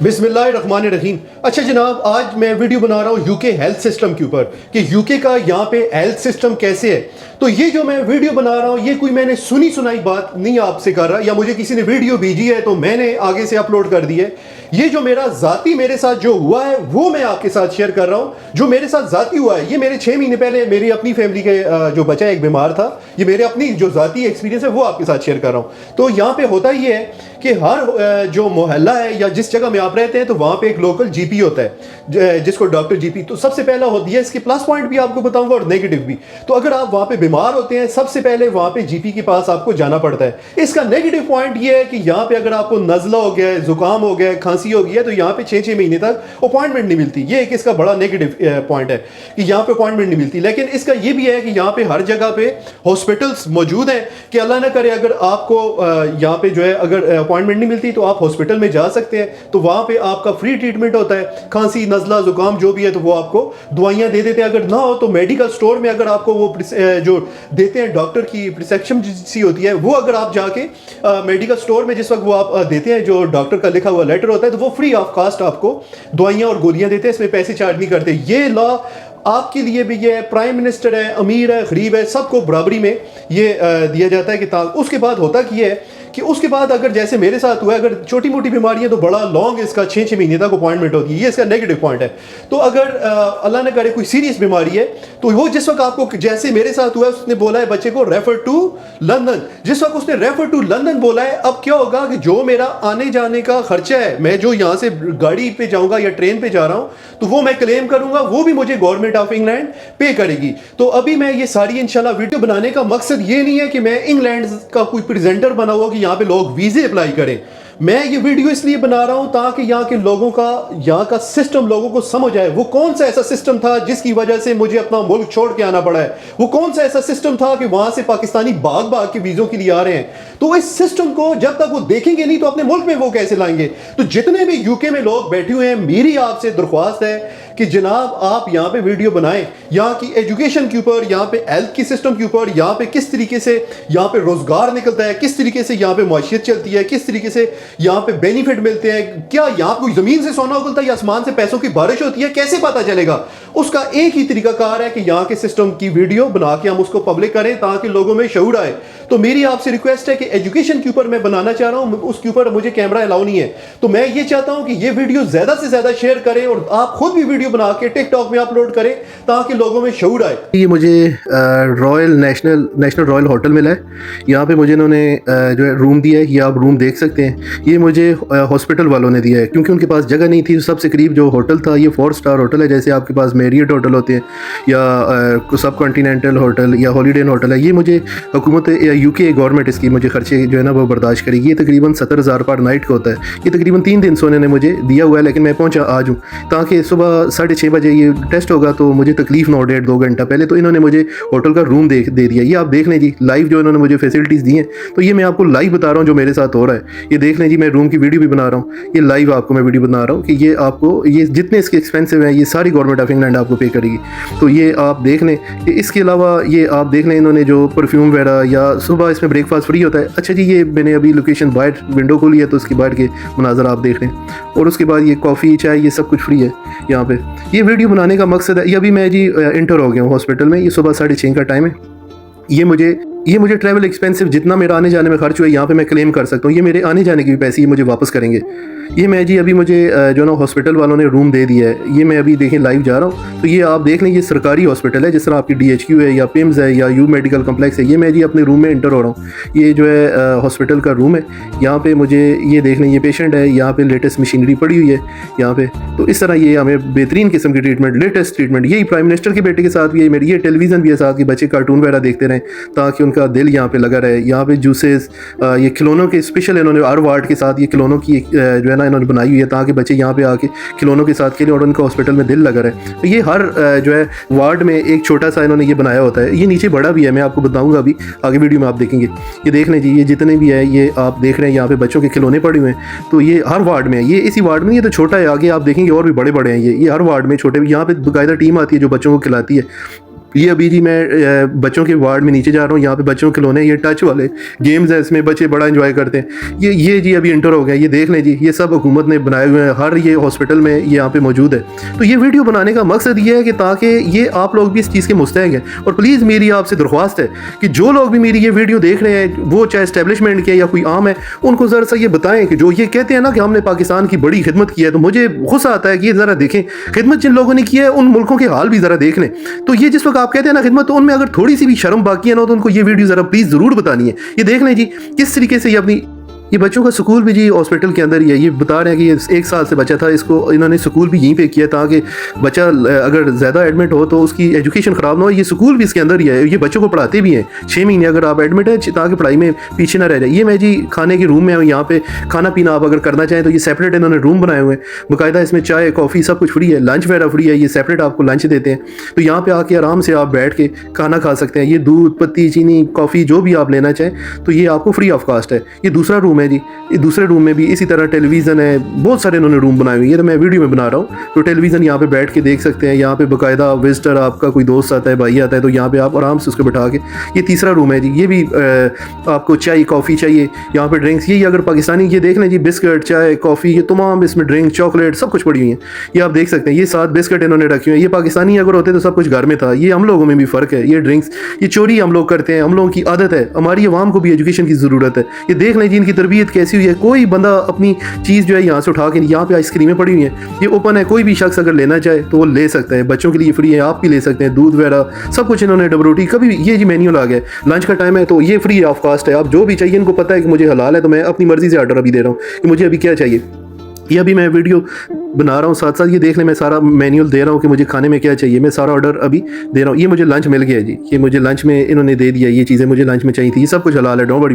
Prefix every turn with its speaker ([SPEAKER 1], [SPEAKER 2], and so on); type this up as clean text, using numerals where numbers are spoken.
[SPEAKER 1] बिस्मिल्लाहिर्रहमानिर्रहीम। अच्छा जनाब, आज मैं वीडियो बना रहा हूँ यूके हेल्थ सिस्टम के ऊपर कि यूके का यहाँ पे हेल्थ सिस्टम कैसे है। तो ये जो मैं वीडियो बना रहा हूँ ये कोई मैंने सुनी सुनाई बात नहीं आपसे कर रहा, या मुझे किसी ने वीडियो भेजी है तो मैंने आगे से अपलोड कर दी है। ये जो मेरा ज़ाती मेरे साथ जो हुआ है वो मैं आपके साथ शेयर कर रहा हूँ। जो मेरे साथ ज़ाती हुआ है ये मेरे 6 महीने पहले मेरी अपनी फैमिली के जो बच्चा एक बीमार था, ये मेरे अपनी जो ज़ाती एक्सपीरियंस है वो आपके साथ शेयर कर रहा हूँ। तो यहाँ पे होता ये है कि हर जो मोहल्ला है या जिस जगह में आप रहते हैं तो वहाँ पे एक लोकल जीपी होता है जिसको डॉक्टर जीपी। तो सबसे पहला होती है, इसके प्लस पॉइंट भी आपको बताऊंगा और नेगेटिव भी। तो अगर आप वहाँ पे बीमार होते हैं सबसे पहले वहाँ पे जीपी के पास आपको जाना पड़ता है। इसका नेगेटिव पॉइंट ये है कि यहाँ पे अगर आपको नज़ला हो गया है, जुकाम हो गया है, खांसी हो गई है तो यहाँ पे 6-6 महीने तक अपॉइंटमेंट नहीं मिलती। ये एक इसका बड़ा नेगेटिव पॉइंट है कि यहाँ पे अपॉइंटमेंट नहीं मिलती। लेकिन इसका ये भी है कि यहाँ पे हर जगह पे हॉस्पिटल्स मौजूद हैं कि अल्लाह ना करे अगर आपको यहाँ पे जो है अगर अपॉइंटमेंट नहीं मिलती तो आप हॉस्पिटल में जा सकते हैं। तो वहाँ पे आपका फ्री ट्रीटमेंट होता है, खांसी नज़ला जुकाम जो भी है तो वो आपको दवाइयाँ दे देते हैं। अगर ना हो तो मेडिकल स्टोर में अगर आपको वो जो देते हैं डॉक्टर की प्रिस्क्रिप्शन सी होती है वो अगर आप जाके मेडिकल स्टोर में जिस वक्त वो आप देते हैं जो डॉक्टर का लिखा हुआ लेटर होता है तो वो फ्री ऑफ कास्ट आपको दवाइयाँ और गोलियाँ देते हैं, इसमें पैसे चार्ज नहीं करते। ये लॉ आपके लिए भी ये प्राइम मिनिस्टर है, अमीर है, गरीब है, सबको बराबरी में ये दिया जाता है कि उसके बाद होता कि है कि उसके बाद अगर जैसे मेरे साथ हुआ है अगर छोटी मोटी बीमारी है तो बड़ा लॉन्ग इसका 6-6 महीने तक अपॉइंटमेंट होती है। ये इसका नेगेटिव पॉइंट है। तो अगर अल्लाह ने करे कोई सीरियस बीमारी है तो वो जिस वक्त आपको जैसे मेरे साथ हुआ है उसने बोला है बच्चे को रेफर टू लंदन। जिस वक्त उसने रेफर टू लंदन बोला है अब क्या होगा कि जो मेरा आने जाने का खर्चा है, मैं जो यहाँ से गाड़ी पे जाऊँगा या ट्रेन पे जा रहा हूँ तो वो मैं क्लेम करूँगा, वो भी मुझे गवर्नमेंट ऑफ इंग्लैंड पे करेगी। तो अभी मैं ये सारी इंशाल्लाह वीडियो बनाने का मकसद ये नहीं है कि मैं इंग्लैंड का कोई प्रेजेंटर बना हुआ कि यहाँ पे लोग वीजे अप्लाई करें। मैं ये वीडियो इसलिए बना रहा हूं ताकि यहाँ के लोगों का यहाँ का सिस्टम लोगों को समझ आए। वो कौन सा ऐसा सिस्टम था जिसकी वजह से मुझे अपना मुल्क छोड़ के आना पड़ा है, वो कौन सा ऐसा सिस्टम था कि वहां से पाकिस्तानी भाग भाग के वीजों के लिए आ रहे हैं। तो इस सिस्टम को जब तक वो देखेंगे नहीं तो अपने मुल्क में वो कैसे लाएंगे। तो जितने भी यूके में लोग बैठे हुए हैं मेरी आपसे दरख्वास्त है कि जनाब आप यहाँ पे वीडियो बनाएं, यहाँ की एजुकेशन के ऊपर, यहाँ पे हेल्थ की सिस्टम के ऊपर, यहाँ पे किस तरीके से यहाँ पे रोजगार निकलता है, किस तरीके से यहाँ पे माशियत चलती है, किस तरीके से यहाँ पे बेनिफिट मिलते हैं। क्या यहाँ कोई जमीन से सोना उगलता है या आसमान से पैसों की बारिश होती है, कैसे पता चलेगा। उसका एक ही तरीकाकार है कि यहाँ के सिस्टम की वीडियो बना के हम उसको पब्लिक करें ताकि लोगों में शऊर आए। तो मेरी आपसे रिक्वेस्ट है कि एजुकेशन के ऊपर मैं बनाना चाह रहा हूँ, उसके ऊपर मुझे कैमरा अलाउ नहीं है। तो मैं ये चाहता हूँ कि ये वीडियो ज्यादा से ज्यादा शेयर करें और आप खुद भी वीडियो बना के टिकटॉक में अपलोड करें ताकि लोगों में शऊर आए।
[SPEAKER 2] ये मुझे रॉयल नेशनल रॉयल होटल मिला है। यहाँ पे मुझे इन्होंने जो है रूम दिया है, ये आप रूम देख सकते हैं। ये मुझे हॉस्पिटल वालों ने दिया है क्योंकि उनके पास जगह नहीं थी। सबसे करीब जो होटल था ये 4 स्टार होटल है, जैसे आपके पास मैरियट होटल होते हैं या सब कॉन्टिनेंटल होटल या हॉलीडे इन होटल है। ये मुझे हुकूमत या यूके गवर्नमेंट इसकी मुझे खर्चे जो है ना वो बर्दाश्त करेगी। ये तकरीबन 70,000 पर नाइट का होता है। ये तकरीबन 3 दिन सोने ने मुझे दिया हुआ है, लेकिन मैं पहुँचा आज हूँ ताकि सुबह 6:30 बजे ये टेस्ट होगा तो मुझे तकलीफ ना हो 1.5-2 घंटा पहले। तो इन्होंने मुझे होटल का रूम दे दिया। ये आप देख लें जी, लाइव जो इन्होंने मुझे फैसिलिटीज़ दी हैं। तो ये मैं आपको लाइव बता रहा हूँ जो मेरे साथ हो रहा है। ये देख लें जी, मैं रूम की वीडियो भी बना रहा हूँ। ये लाइव आपको मैं वीडियो बना रहा हूँ कि ये आपको ये जितने इसके एक्सपेंसिव हैं ये सारी गवर्नमेंट ऑफ इंग्लैंड आपको पे करेगी। तो ये आप देख लें कि इसके अलावा ये आप देख लें इन्होंने जो परफ्यूम वगैरह या सुबह इसमें ब्रेकफास्ट फ्री होता है। अच्छा जी, ये मैंने अभी लोकेशन बाहर विंडो खोली है तो उसके बाहर के मनाजर आप देख लें। और उसके बाद ये कॉफ़ी चाय ये सब कुछ फ्री है यहाँ पे। ये वीडियो बनाने का मकसद है, ये अभी मैं जी इंटर हो गया हूँ हॉस्पिटल में। ये सुबह 6:30 का टाइम है। ये मुझे ट्रैवल एक्सपेंसिव जितना मेरा आने जाने में खर्च हुआ है यहाँ पे मैं क्लेम कर सकता हूँ। ये मेरे आने जाने के भी पैसे ये मुझे वापस करेंगे। ये मैं जी अभी मुझे जो ना हॉस्पिटल वालों ने रूम दे दिया है। ये मैं अभी देखें लाइव जा रहा हूँ। तो ये आप देख लें, ये सरकारी हॉस्पिटल है जिस तरह आपकी DHQ है या पिम्स है या यू मेडिकल कम्प्लेक्स है। ये मैं जी अपने रूम में इंटर हो रहा हूँ। ये जो है हॉस्पिटल का रूम है। यहाँ पे मुझे ये देख लें, ये पेशेंट है, यहाँ पे लेटेस्ट मशीनरी पड़ी हुई है यहाँ पे। तो इस तरह ये हमें बेहतरीन किस्म की ट्रीटमेंट, लेटेस्ट ट्रीटमेंट। यही प्राइम मिनिस्टर के बेटे के साथ भी है मेरी। ये टेलीविज़न भी है साथ कि बच्चे कार्टून वगैरह देखते रहें ताकि उनका दिल यहाँ पे लगा रहे। यहाँ पे जूसेस, ये खिलौनों के स्पेशल इन्होंने हर वार्ड के साथ ये खिलौनों की जो है ना इन्होंने बनाई हुई है ताकि बच्चे यहाँ पे आके खिलौनों के साथ खेलें और उनका हॉस्पिटल में दिल लगा रहे। तो ये हर जो है वार्ड में एक छोटा सा इन्होंने ये बनाया होता है। ये नीचे बड़ा भी है, मैं आपको बताऊँगा अभी आगे वीडियो में आप देखेंगे। ये देख लें जी, ये जितने भी है ये आप देख रहे हैं यहाँ पे बच्चों के खिलौने पड़े हुए हैं। तो ये हर वार्ड में है। ये इसी वार्ड में, ये तो छोटा है, आगे आप देखेंगे और भी बड़े बड़े हैं। ये हर वार्ड में छोटे, यहाँ पे बाकायदा टीम आती है जो बच्चों को खिलाती है। ये अभी जी मैं बच्चों के वार्ड में नीचे जा रहा हूँ। यहाँ पे बच्चों के खिलौने, ये टच वाले गेम्स हैं, इसमें बच्चे बड़ा एंजॉय करते हैं। ये जी अभी इंटर हो गया, ये देख लें जी, ये सब हुकूमत ने बनाए हुए हैं, हर ये हॉस्पिटल में ये यहाँ पे मौजूद है। तो ये वीडियो बनाने का मकसद ये है कि ताकि ये आप लोग भी इस चीज़ के मुस्तहक हैं। और प्लीज़ मेरी आपसे दरख्वास्त है कि जो लोग भी मेरी ये वीडियो देख रहे हैं, वो चाहे इस्टेब्लिशमेंट के या कोई आम है, उनको ज़रा सा ये बताएं कि जो ये कहते हैं ना कि हमने पाकिस्तान की बड़ी खिदमत की है, तो मुझे गुस्सा आता है कि ये ज़रा देखें खिदमत जिन लोगों ने की है उन मुल्कों के हाल भी ज़रा देख लें। तो ये जिस वक्त आप कहते हैं ना खिदमत, तो उनमें अगर थोड़ी सी भी शर्म बाकी है ना, तो उनको ये वीडियो ज़रा प्लीज़ ज़रूर बतानी है। ये देख लें जी किस तरीके से ये अपनी, ये बच्चों का स्कूल भी जी हॉस्पिटल के अंदर ही है। ये बता रहे हैं कि ये 1 साल से बच्चा था, इसको इन्होंने स्कूल भी यहीं पे किया ताकि बच्चा अगर ज़्यादा एडमिट हो तो उसकी एजुकेशन ख़राब ना हो। ये स्कूल भी इसके अंदर ही है, ये बच्चों को पढ़ाते भी हैं 6 महीने अगर आप एडमिट हैं, ताकि पढ़ाई में पीछे ना रह जाए। ये मैं जी खाने के रूम में हूँ, यहाँ पे खाना पीना आप अगर करना चाहें तो ये सेपरेट इन्होंने रूम बनाए हुए हैं, बाकायदा इसमें चाय कॉफ़ी सब कुछ फ्री है, लंच वगैरह फ्री है, ये सेपरेट आपको लंच देते हैं। तो यहाँ पर आके आराम से आप बैठ के खाना खा सकते हैं। ये दूध पत्ती चीनी कॉफ़ी जो भी आप लेना चाहें तो ये आपको फ्री ऑफ कास्ट है। ये दूसरा रूम है जी, ये दूसरे रूम में भी इसी तरह टेलीविज़न है, बहुत सारे इन्होंने रूम बनाए हुए हैं। ये तो मैं वीडियो में बना रहा हूँ, तो टेलीविज़न यहाँ पे बैठ के देख सकते हैं। यहाँ पे बाकायदा विजिटर आपका कोई दोस्त आता है, भाई आता है, तो यहाँ पे आप आराम से उसको बैठा के, ये तीसरा रूम है जी, ये भी आपको चाय कॉफ़ी चाहिए, यहाँ पे ड्रिंक्स, ये अगर पाकिस्तानी, ये देख लें जी बिस्किट चाय कॉफ़ी, ये तमाम इसमें ड्रिंक चॉकलेट सब कुछ पड़ी हुई हैं। ये आप देख सकते हैं, ये 7 बिस्किट इन्होंने रखे हुए हैं। ये पाकिस्तानी अगर होते तो सब कुछ घर में था, ये हम लोगों में भी फ़र्क है। ये ड्रिंक्स, ये चोरी हम लोग करते हैं, हम लोगों की आदत है, हमारी आवाम को भी एजुकेशन की ज़रूरत है। ये देख लें जी इनकी तरबियत कैसी हुई है। कोई बंदा अपनी चीज़ जो है यहाँ से उठा के, यहाँ पे आइसक्रीमें पड़ी हुई हैं, ये ओपन है, कोई भी शख्स अगर लेना चाहे तो वो ले सकता है, बच्चों के लिए फ्री है, आप भी ले सकते हैं। दूध वगैरह सब कुछ इन्होंने, डब रोटी कभी, ये जी मेन्यू आ गया, लंच का टाइम है तो ये फ्री ऑफ कास्ट है। आप जो भी चाहिए, इनको पता है कि मुझे हलाल है, तो मैं अपनी मर्ज़ी से ऑर्डर अभी दे रहा हूँ कि मुझे अभी क्या चाहिए। ये अभी मैं वीडियो बना रहा हूँ, साथ साथ ये देख लें, मैं सारा मैनुअल दे रहा हूँ कि मुझे खाने में क्या चाहिए, मैं सारा ऑर्डर अभी दे रहा हूँ। ये मुझे लंच मिल गया जी, ये मुझे लंच में इन्होंने दे दिया, ये चीज़ें मुझे लंच में चाहिए थी, ये सब कुछ हलाल है, डोंट वरी।